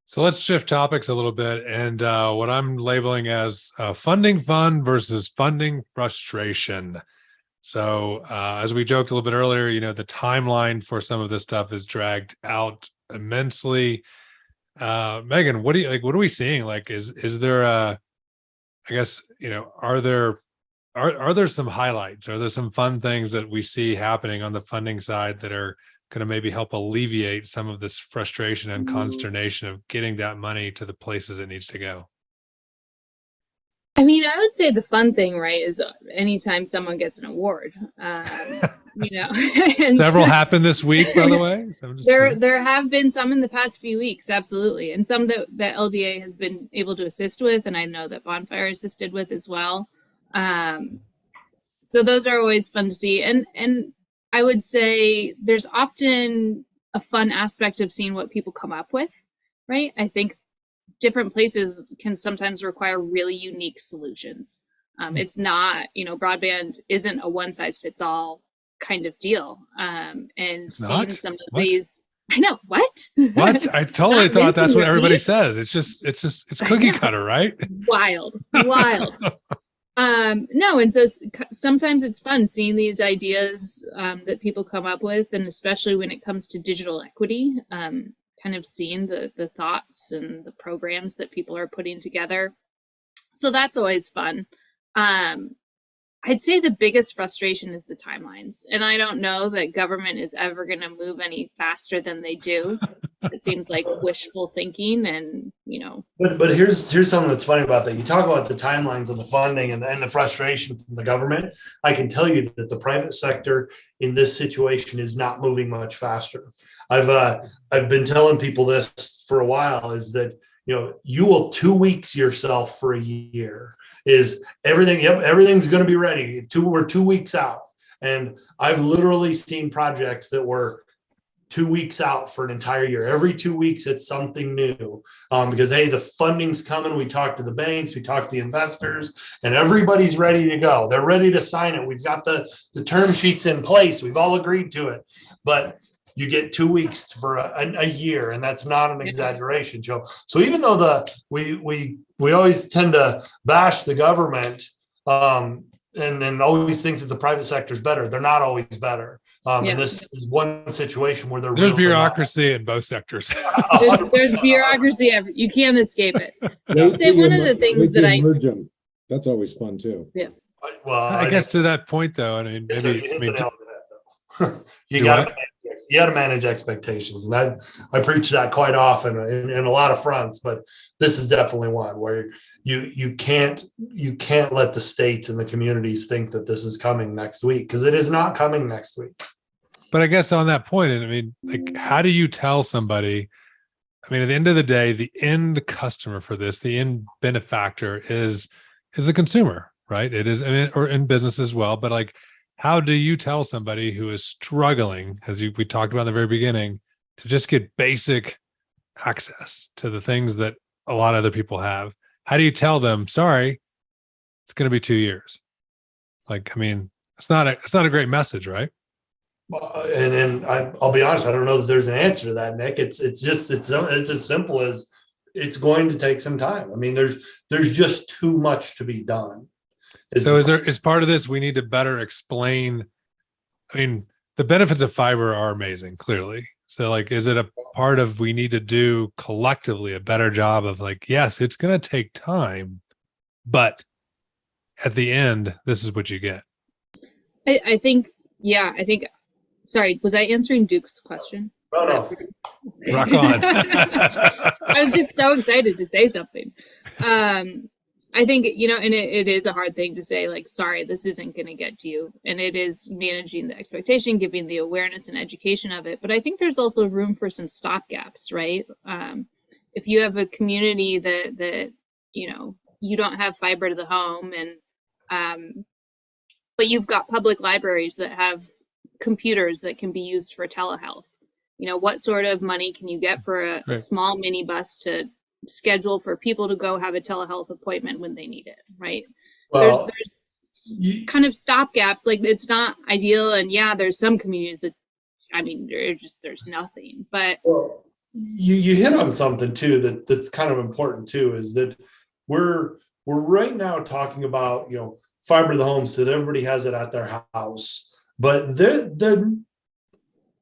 So let's shift topics a little bit, and what I'm labeling as funding fun versus funding frustration. So as we joked a little bit earlier, the timeline for some of this stuff is dragged out immensely. Megan, what do you like? What are we seeing? Like, is there I guess, are there some highlights? Are there some fun things that we see happening on the funding side that are going to maybe help alleviate some of this frustration and consternation of getting that money to the places it needs to go? I mean, I would say the fun thing, right, is anytime someone gets an award, and Several happened this week, by the way. So there have been some in the past few weeks, absolutely, and some that LDA has been able to assist with, and I know that Bonfire assisted with as well. So those are always fun to see, and I would say there's often a fun aspect of seeing what people come up with, right? I think different places can sometimes require really unique solutions. It's not, broadband isn't a one size fits all kind of deal. And seeing some of the ways, I know what? I totally thought that's what everybody says. It's cookie cutter, right? Wild. No, and so sometimes it's fun seeing these ideas that people come up with, and especially when it comes to digital equity, kind of seeing the thoughts and the programs that people are putting together. So that's always fun. I'd say the biggest frustration is the timelines. And I don't know that government is ever going to move any faster than they do. It seems like wishful thinking and, But here's something that's funny about that. You talk about the timelines and the funding and the frustration from the government. I can tell you that the private sector in this situation is not moving much faster. I've been telling people this for a while, is that you will 2 weeks yourself for a year. Is everything? Yep, everything's going to be ready. We're 2 weeks out, and I've literally seen projects that were 2 weeks out for an entire year. Every 2 weeks, it's something new, because hey, the funding's coming. We talk to the banks, we talk to the investors, and everybody's ready to go. They're ready to sign it. We've got the term sheets in place. We've all agreed to it, but you get 2 weeks for a year, and that's not an exaggeration, Joe. So even though we always tend to bash the government, and then always think that the private sector is better, they're not always better. And this is one situation where there's bureaucracy in both sectors. there's bureaucracy. You can't escape it. I'd say one of the things that that's always fun too. Yeah. Well, I guess to that point, though, I mean, you got to manage expectations, and I preach that quite often in a lot of fronts. But this is definitely one where you can't let the states and the communities think that this is coming next week, because it is not coming next week. But I guess on that point, I mean, like, how do you tell somebody? I mean, at the end of the day, the end customer for this, the end benefactor is the consumer, right? It is, or in business as well. But like, how do you tell somebody who is struggling, as we talked about in the very beginning, to just get basic access to the things that a lot of other people have? How do you tell them, sorry, it's going to be 2 years? Like, I mean, it's not a great message, right? And I'll be honest, I don't know that there's an answer to that, Nick. It's as simple as it's going to take some time. I mean, there's just too much to be done. So is part of this, we need to better explain, I mean, the benefits of fiber are amazing, clearly. So like, is it a part of, we need to do collectively a better job of like, yes, it's going to take time, but at the end, this is what you get. I think, sorry, was I answering Duke's question? No. Rock on. I was just so excited to say something. I think, and it is a hard thing to say, like, sorry, this isn't going to get to you. And it is managing the expectation, giving the awareness and education of it. But I think there's also room for some stopgaps, right? If you have a community that you don't have fiber to the home, and but you've got public libraries that have computers that can be used for telehealth. What sort of money can you get for a small minibus to schedule for people to go have a telehealth appointment when they need it, right? Well, there's kind of stopgaps. Like, it's not ideal, and there's some communities that, I mean, there's nothing. But you hit on something too that's kind of important too, is that we're right now talking about, fiber to the home, so that everybody has it at their house. But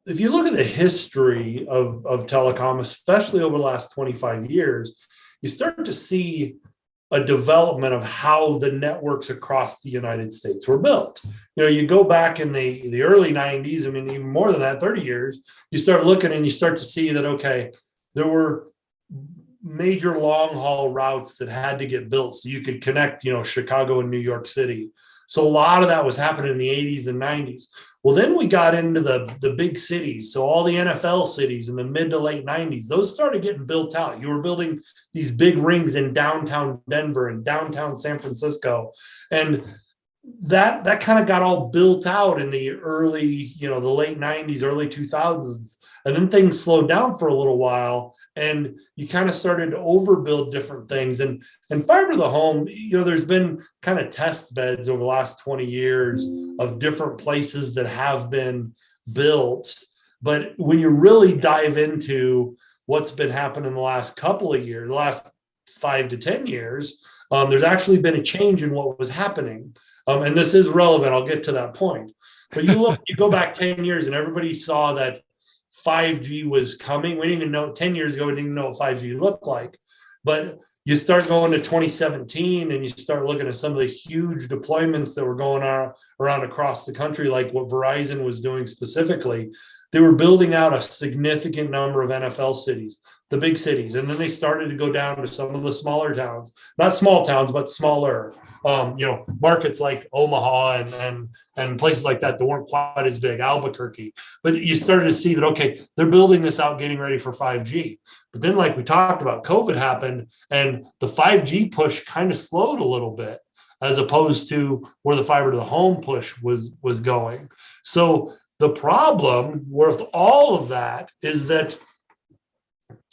if you look at the history of telecom, especially over the last 25 years, you start to see a development of how the networks across the United States were built. You go back in the early 90s, I mean, even more than that, 30 years, you start looking and you start to see that, okay, there were major long haul routes that had to get built so you could connect, Chicago and New York City. So a lot of that was happening in the 80s and 90s. Well, then we got into the big cities. So all the NFL cities in the mid to late 90s, those started getting built out. You were building these big rings in downtown Denver and downtown San Francisco. And that kind of got all built out in the early, the late 90s, early 2000s. And then things slowed down for a little while. And you kind of started to overbuild different things. And fiber to the home, there's been kind of test beds over the last 20 years of different places that have been built. But when you really dive into what's been happening in the last couple of years, the last 5 to 10 years, there's actually been a change in what was happening. And this is relevant. I'll get to that point. But you go back 10 years and everybody saw that 5G was coming. We didn't even know 10 years ago, we didn't even know what 5G looked like. But you start going to 2017 and you start looking at some of the huge deployments that were going on around across the country, like what Verizon was doing specifically. They were building out a significant number of NFL cities, the big cities. And then they started to go down to some of the smaller towns, not small towns, but smaller, markets like Omaha and places like that weren't quite as big, Albuquerque. But you started to see that, okay, they're building this out, getting ready for 5G. But then, like we talked about, COVID happened and the 5G push kind of slowed a little bit, as opposed to where the fiber to the home push was going. So the problem with all of that is that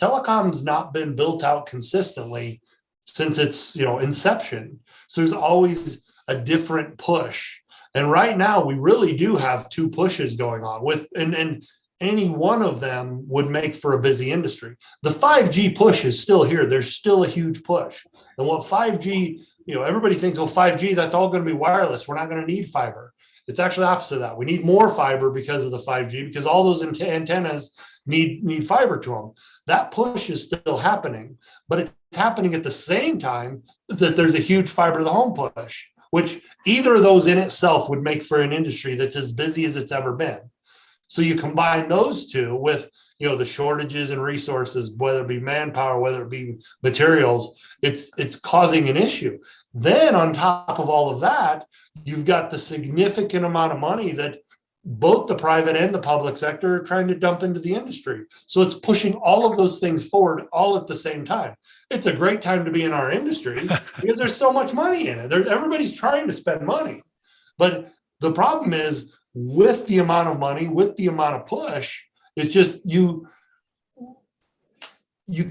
telecom's not been built out consistently since its inception. So there's always a different push. And right now we really do have two pushes going on with and any one of them would make for a busy industry. The 5G push is still here. There's still a huge push. And what 5G, everybody thinks, 5G, that's all going to be wireless. We're not going to need fiber. It's actually opposite of that. We need more fiber because of the 5G, because all those antennas need fiber to them. That push is still happening, but it's happening at the same time that there's a huge fiber to the home push, which either of those in itself would make for an industry that's as busy as it's ever been. So you combine those two with, the shortages and resources, whether it be manpower, whether it be materials, it's causing an issue. Then on top of all of that, you've got the significant amount of money that both the private and the public sector are trying to dump into the industry. So it's pushing all of those things forward all at the same time. It's a great time to be in our industry because there's so much money in it. Everybody's trying to spend money. But the problem is, with the amount of money, with the amount of push, it's just you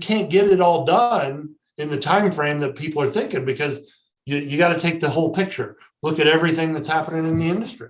can't get it all done in the time frame that people are thinking, because you got to take the whole picture. Look at everything that's happening in the industry.